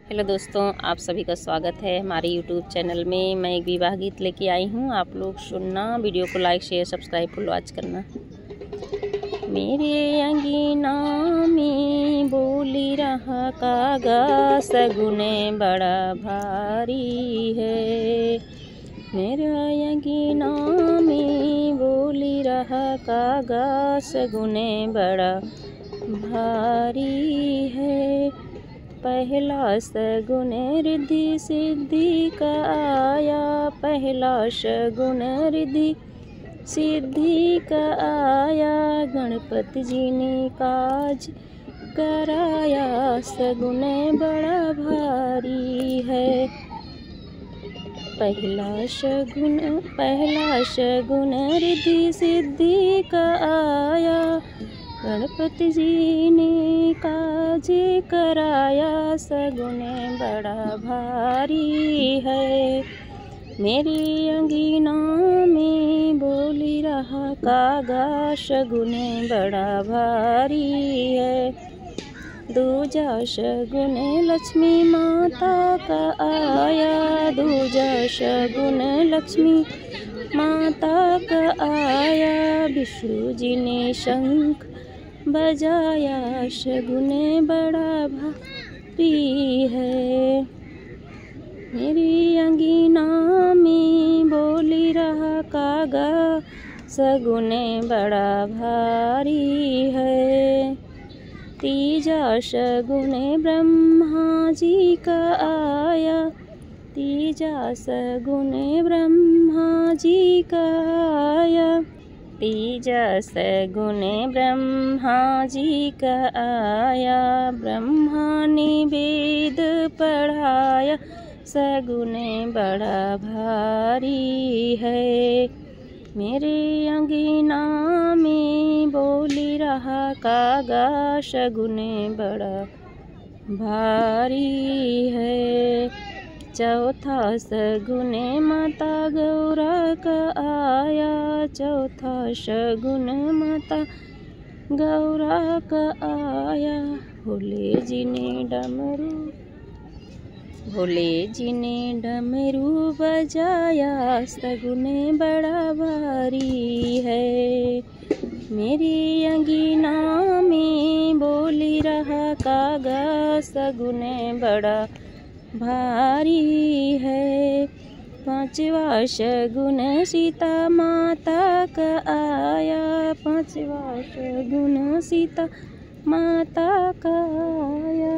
Hello दोस्तों, आप सभी का स्वागत है हमारे यूट्यूब चैनल में। मैं एक विवाह गीत लेके आई हूँ, आप लोग सुनना, वीडियो को like share subscribe full watch करना। मेरे अंगीना में बोली रहा कागा, सगुने बड़ा भारी है। मेरा अंगीना में बोली रहा कागा, सगुने बड़ा भारी है। पहला सगुन रिद्धि सिद्धि का आया, पहला सगुन रिद्धि सिद्धि का आया। गणपति जी ने काज कराया, सगुन बड़ा भारी है। पहला सगुन रिद्धि सिद्धि का आया, गणपति जी ने काज कराया, सगुन बड़ा भारी है। मेरी अंगीना में बोली रहा कागा, सगुन बड़ा भारी है। दूजा सगुन लक्ष्मी माता का आया, दूजा सगुन लक्ष्मी माता का आया। विष्णु जी ने शंख बजाया, सगुन बड़ा भारी है। मेरी अंगीना में बोली रहा कागा, सगुन बड़ा भारी है। तीजा सगुन ब्रह्मा जी का आया, तीजा सगुन ब्रह्मा जी का आया। तीजा सगुन ब्रह्मा जी का आया, ब्रह्मा ने वेद पढ़ाया, सगुन बड़ा भारी है। मेरे अंगीना में बोली रहा कागा, सगुन बड़ा भारी है। चौथा सगुन माता गौरा का आया, चौथा सगुन माता गौरा का आया। भोले जी ने डमरू बजाया, सगुन बड़ा भारी है। मेरी अंगीना में बोली रहा कागा, सगुन बड़ा भारी है। पांचवा सगुन सीता माता का आया, पांचवा सगुन सीता माता का आया।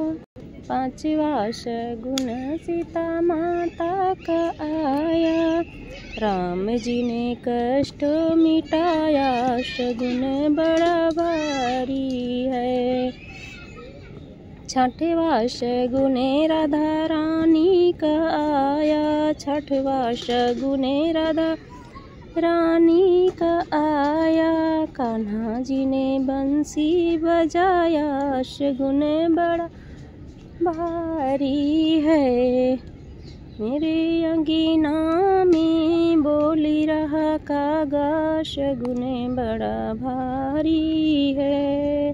पांचवा सगुन सीता माता का आया। राम जी ने कष्ट मिटाया, सगुन बड़ा भारी है। छठवा सगुन राधा रानी का आया, छठवा सगुन राधा रानी का आया। कान्हा जी ने बंसी बजाया, सगुन बड़ा भारी है। मेरे अंगीना में बोली रहा कागा, सगुन बड़ा भारी है।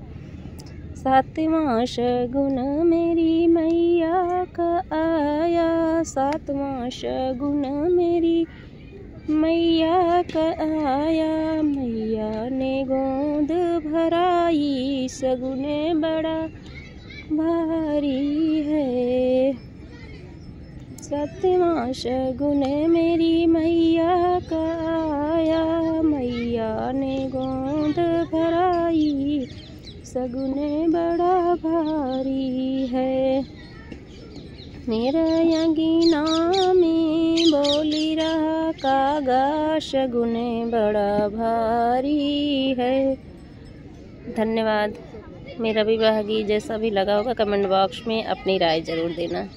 सातवां सगुन मेरी मैया का आया, सातवां सगुन मेरी मैया का आया। मैया ने गोद भराई, सगुन बड़ा भारी है। सातवां सगुन मेरी मैया का आया, मैया ने गोद भराई, सगुन बड़ा भारी है। मेरा अंगीना में बोली रहा कागा, सगुन बड़ा भारी है। धन्यवाद। मेरा विवाह गीत जैसा भी लगा होगा कमेंट बॉक्स में अपनी राय ज़रूर देना।